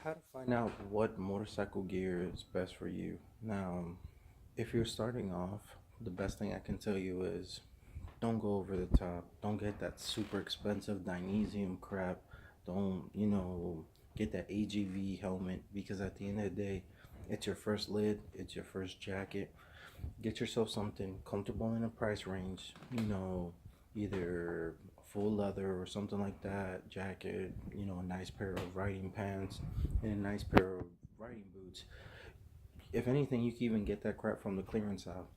How to find out what motorcycle gear is best for you. Now, if you're starting off, the best thing I can tell you is don't go over the top. Don't get that super expensive Dynesium crap. Don't, get that AGV helmet because at the end of the day, it's your first lid, it's your first jacket. Get yourself something comfortable in a price range, either full leather or something like that, jacket, a nice pair of riding pants and a nice pair of riding boots. If anything, you can even get that crap from the clearance aisle.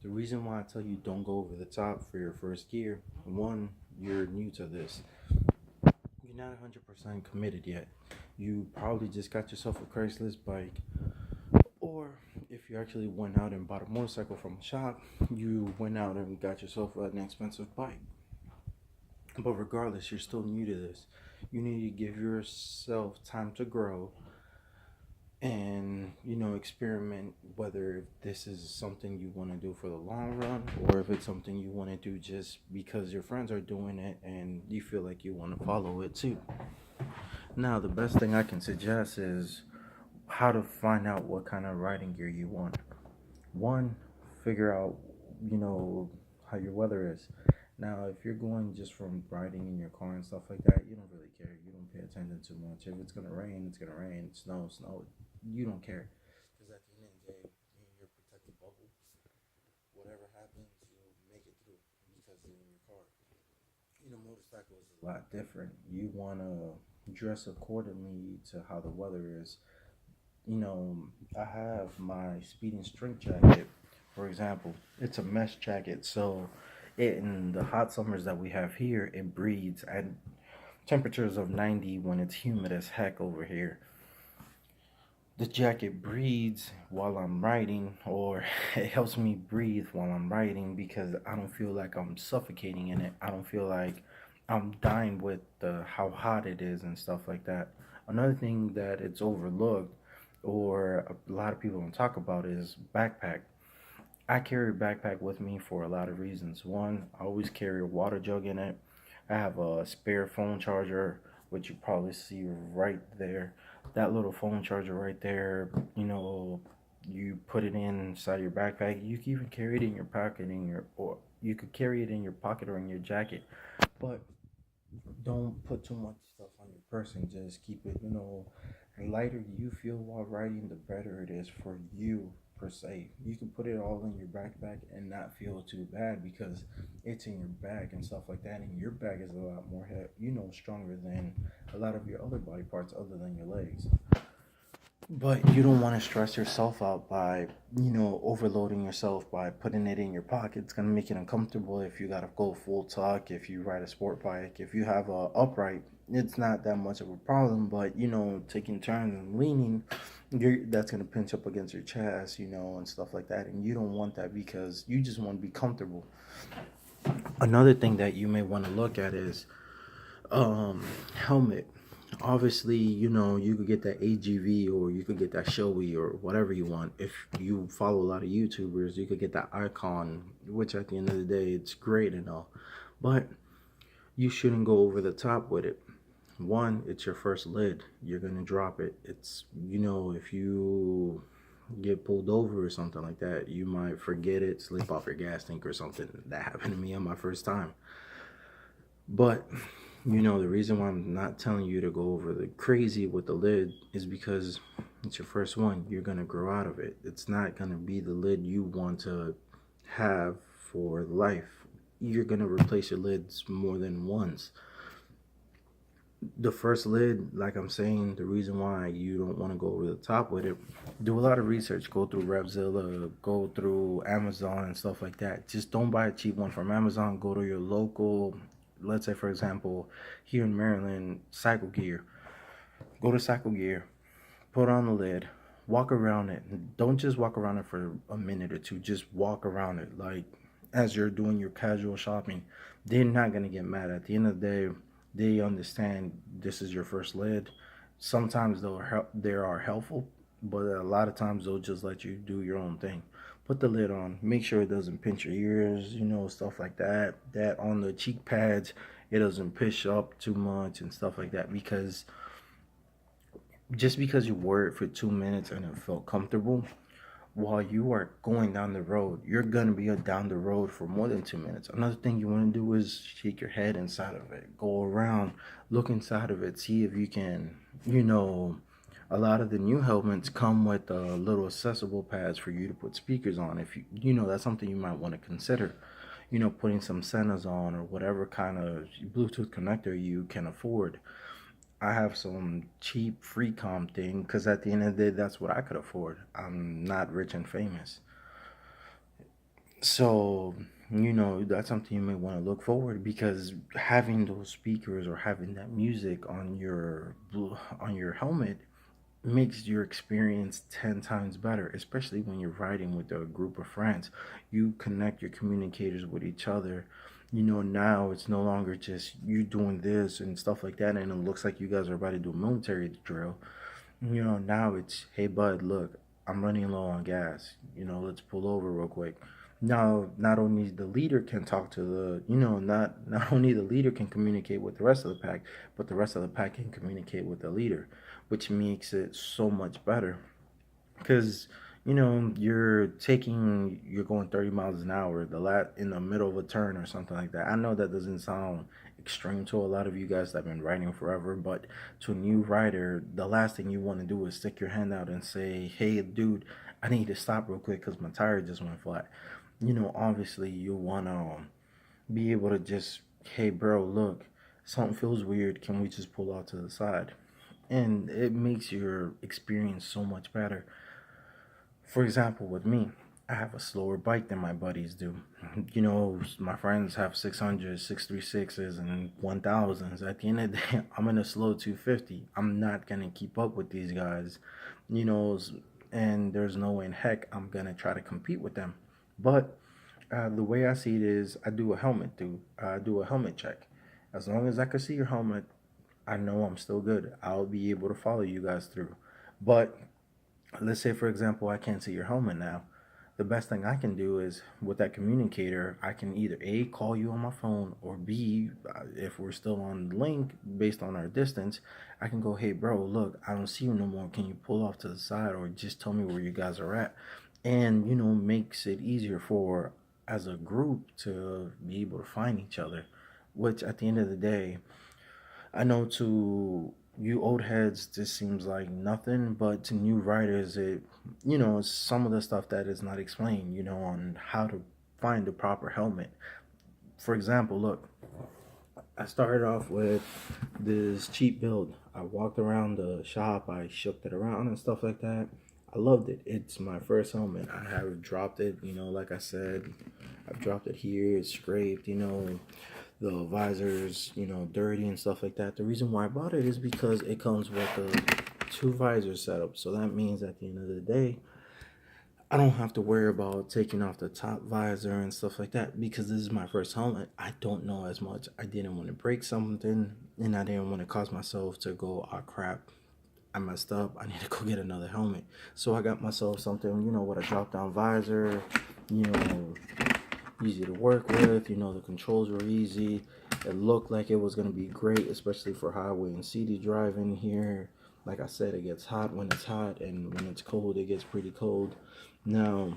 The reason why I tell you don't go over the top for your first gear, one, you're new to this. You're not 100% committed yet. You probably just got yourself a Craigslist bike, or if you actually went out and bought a motorcycle from a shop, you went out and got yourself an expensive bike. But regardless, you're still new to this. You need to give yourself time to grow and, experiment whether this is something you want to do for the long run or if it's something you want to do just because your friends are doing it and you feel like you want to follow it too. Now, the best thing I can suggest is how to find out what kind of riding gear you want. One, figure out, you know, how your weather is. Now, if you're going just from riding in your car and stuff like that, you don't really care. You don't pay attention too much. If it's gonna rain, it's gonna rain. Snow, snow. You don't care. Because at the end of the day, you're in your protected bubble. Whatever happens, you make it through because you're in your car. Motorcycle is a lot different. You wanna dress accordingly to how the weather is. I have my speed and strength jacket, for example. It's a mesh jacket, so in the hot summers that we have here, it breathes at temperatures of 90 when it's humid as heck over here. The jacket breathes while I'm riding, or it helps me breathe while I'm riding because I don't feel like I'm suffocating in it. I don't feel like I'm dying with how hot it is and stuff like that. Another thing that it's overlooked or a lot of people don't talk about is backpack. I carry a backpack with me for a lot of reasons. One, I always carry a water jug in it. I have a spare phone charger, which you probably see right there. That little phone charger right there, you put it inside your backpack. You can even carry it in your pocket or you could carry it in your pocket or in your jacket. But don't put too much stuff on your person. Just keep it, the lighter you feel while riding, the better it is for you per se. You can put it all in your backpack and not feel too bad because it's in your bag and stuff like that. And your bag is a lot more, stronger than a lot of your other body parts other than your legs. But you don't want to stress yourself out by, overloading yourself by putting it in your pocket. It's gonna make it uncomfortable if you gotta go full tuck. If you ride a sport bike, if you have a upright, it's not that much of a problem. But taking turns and leaning, that's gonna pinch up against your chest, and stuff like that. And you don't want that because you just want to be comfortable. Another thing that you may want to look at is helmet. Obviously, you could get that AGV or you could get that Shoei or whatever you want. If you follow a lot of YouTubers, you could get that Icon, which at the end of the day, it's great and all. But you shouldn't go over the top with it. One, it's your first lid. You're going to drop it. It's, if you get pulled over or something like that, you might forget it, slip off your gas tank or something. That happened to me on my first time. But the reason why I'm not telling you to go over the crazy with the lid is because it's your first one. You're gonna grow out of it. It's not gonna be the lid you want to have for life. You're gonna replace your lids more than once. The first lid, like I'm saying, the reason why you don't want to go over the top with it, do a lot of research. Go through Revzilla, go through Amazon and stuff like that. Just don't buy a cheap one from Amazon. Go to your local, let's say for example, here in Maryland, Cycle Gear. Go to Cycle Gear, put on the lid, walk around it. Don't just walk around it for a minute or two. Just walk around it like as you're doing your casual shopping. They're not gonna get mad. At the end of the day, they understand this is your first lid. Sometimes they are helpful, but a lot of times they'll just let you do your own thing. Put the lid on. Make sure it doesn't pinch your ears, stuff like that. That on the cheek pads, it doesn't push up too much and stuff like that because Just because you wore it for 2 minutes and it felt comfortable, while you are going down the road, you're gonna be down the road for more than 2 minutes. Another thing you want to do is shake your head inside of it, go around, look inside of it, see if you can, you know, a lot of the new helmets come with little accessible pads for you to put speakers on. If that's something you might want to consider. Putting some centers on or whatever kind of Bluetooth connector you can afford. I have some cheap free comp thing because at the end of the day, that's what I could afford. I'm not rich and famous. So, that's something you may want to look forward because having those speakers or having that music on your helmet makes your experience 10 times better, especially when you're riding with a group of friends. You connect your communicators with each other. Now it's no longer just you doing this and stuff like that, and it looks like you guys are about to do a military drill. Now it's, hey, bud, look, I'm running low on gas. Let's pull over real quick. Now, not only the leader can talk to not only the leader can communicate with the rest of the pack, but the rest of the pack can communicate with the leader, which makes it so much better. Because you're going 30 miles an hour in the middle of a turn or something like that. I know that doesn't sound extreme to a lot of you guys that have been riding forever, but to a new rider, the last thing you want to do is stick your hand out and say, hey dude, I need to stop real quick because my tire just went flat. Obviously you want to be able to just, hey bro, look, something feels weird, can we just pull out to the side? And it makes your experience so much better. For example, with me, I have a slower bike than my buddies do. My friends have 600s, 636s, and 1000s. At the end of the day, I'm in a slow 250. I'm not going to keep up with these guys, you know, and there's no way in heck I'm going to try to compete with them. But the way I see it is I do a helmet check. As long as I can see your helmet, I know I'm still good. I'll be able to follow you guys through. But let's say, for example, I can't see your helmet now. The best thing I can do is with that communicator, I can either A, call you on my phone, or B, if we're still on the link based on our distance, I can go, hey, bro, look, I don't see you no more. Can you pull off to the side or just tell me where you guys are at? And, makes it easier for as a group to be able to find each other, which at the end of the day, I know to you old heads this seems like nothing, but to new writers, some of the stuff that is not explained, on how to find the proper helmet. For example, look, I started off with this cheap build. I walked around the shop, I shook it around and stuff like that. I loved it. It's my first helmet. I have dropped it, like I said, I've dropped it here, it's scraped, the visors, dirty and stuff like that. The reason why I bought it is because it comes with a two visor setup. So that means at the end of the day, I don't have to worry about taking off the top visor and stuff like that because this is my first helmet. I don't know as much. I didn't want to break something and I didn't want to cause myself to go, oh crap, I messed up. I need to go get another helmet. So I got myself something, with a drop down visor, you know, easy to work with. The controls were easy. It looked like it was going to be great, especially for highway and city driving here. Like I said, it gets hot when it's hot, and when it's cold, it gets pretty cold. Now,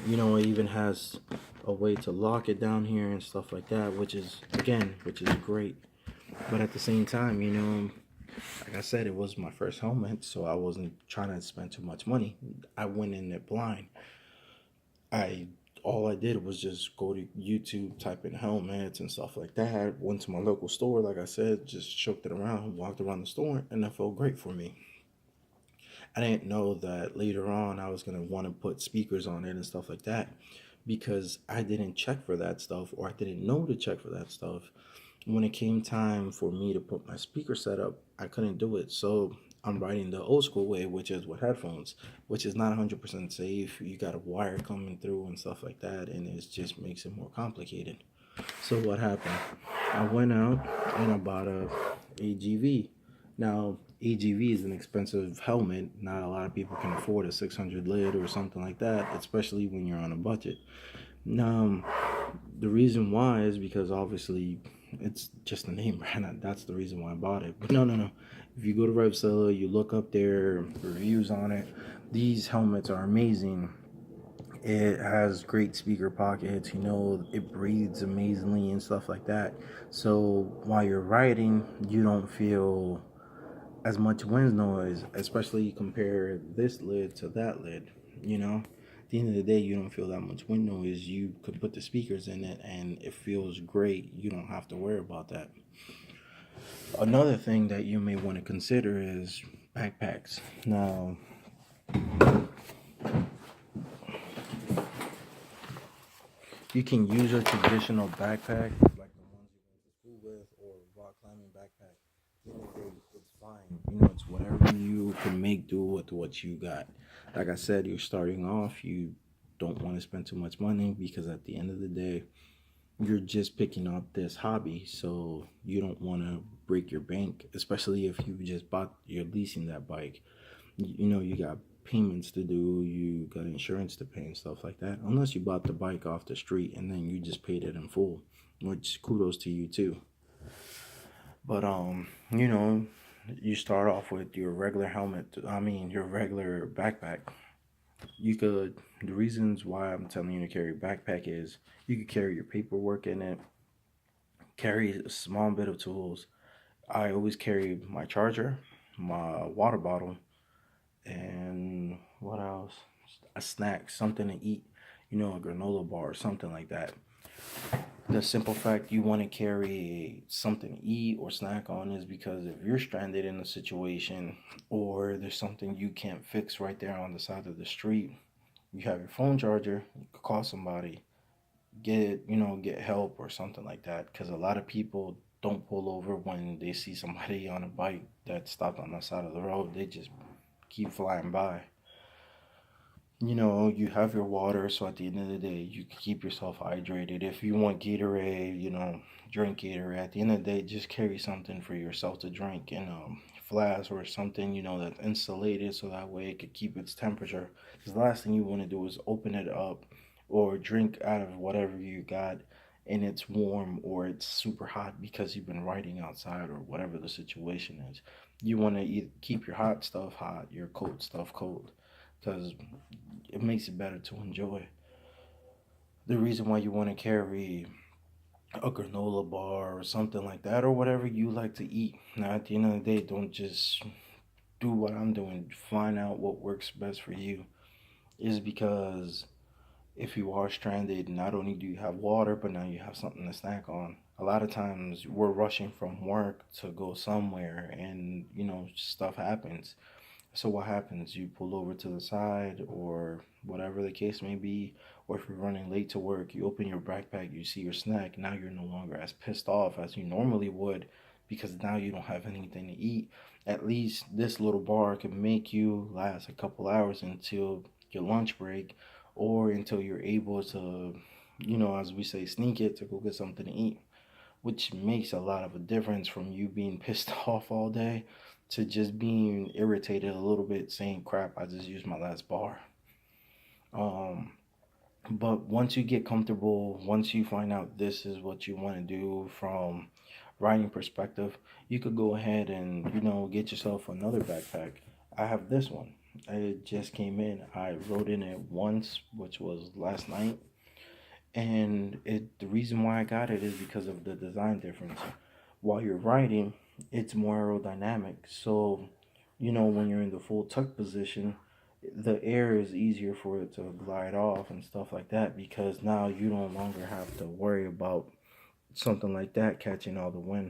it even has a way to lock it down here and stuff like that, which is great. But at the same time, like I said, it was my first helmet, so I wasn't trying to spend too much money. I went in it blind. I All I did was just go to YouTube, type in helmets and stuff like that. Went to my local store, like I said, just shook it around, walked around the store, and that felt great for me. I didn't know that later on I was gonna want to put speakers on it and stuff like that because I didn't check for that stuff or I didn't know to check for that stuff. When it came time for me to put my speaker setup, I couldn't do it. So I'm riding the old school way, which is with headphones, which is not 100% safe. You got a wire coming through and stuff like that, and it just makes it more complicated. So what happened? I went out and I bought a AGV. Now, AGV is an expensive helmet. Not a lot of people can afford a 600 lid or something like that, especially when you're on a budget. Now, the reason why is because obviously It's just a name brand. That's the reason why I bought it. But no, no, no. If you go to Revzilla, you look up their reviews on it. These helmets are amazing. It has great speaker pockets. It breathes amazingly and stuff like that. So while you're riding, you don't feel as much wind noise, especially you compare this lid to that lid. At the end of the day, you don't feel that much wind noise. You could put the speakers in it and it feels great. You don't have to worry about that. Another thing that you may want to consider is backpacks. Now, you can use a traditional backpack like the ones you went to school with or rock climbing backpack. At the end of the day, it's fine. It's whatever you can make do with what you got. Like I said, you're starting off. You don't want to spend too much money because at the end of the day, you're just picking up this hobby. So you don't want to break your bank, especially if you just you're leasing that bike. You got payments to do, you got insurance to pay and stuff like that. Unless you bought the bike off the street and then you just paid it in full, which kudos to you too. But you start off with your regular helmet. I mean, your regular backpack. The reasons why I'm telling you to carry a backpack is you could carry your paperwork in it, carry a small bit of tools. I always carry my charger, my water bottle, and what else? A snack, something to eat, a granola bar or something like that. The simple fact you want to carry something to eat or snack on is because if you're stranded in a situation or there's something you can't fix right there on the side of the street, you have your phone charger, you could call somebody, get help or something like that. Because a lot of people don't pull over when they see somebody on a bike that stopped on the side of the road. They just keep flying by. You have your water, so at the end of the day, you can keep yourself hydrated. If you want Gatorade, drink Gatorade. At the end of the day, just carry something for yourself to drink in a flask or something, that's insulated so that way it could keep its temperature. Because the last thing you want to do is open it up or drink out of whatever you got and it's warm or it's super hot because you've been riding outside or whatever the situation is. You want to keep your hot stuff hot, your cold stuff cold, because it makes it better to enjoy. The reason why you want to carry a granola bar or something like that or whatever you like to eat. Now, at the end of the day, don't just do what I'm doing. Find out what works best for you. Is because if you are stranded, not only do you have water, but now you have something to snack on. A lot of times we're rushing from work to go somewhere and, stuff happens. So what happens? You pull over to the side or whatever the case may be, or if you're running late to work, you open your backpack, you see your snack. Now you're no longer as pissed off as you normally would because now you don't have anything to eat. At least this little bar can make you last a couple hours until your lunch break or until you're able to, as we say, sneak it to go get something to eat, which makes a lot of a difference from you being pissed off all day to just being irritated a little bit saying crap, I just used my last bar. um but once you get comfortable, once you find out this is what you want to do from riding perspective, you could go ahead and get yourself another backpack. I have this one. It just came in. I rode in it once, which was last night, and the reason why I got it is because of the design difference. While you're riding, it's more aerodynamic. So, when you're in the full tuck position, the air is easier for it to glide off and stuff like that because now you no longer have to worry about something like that catching all the wind.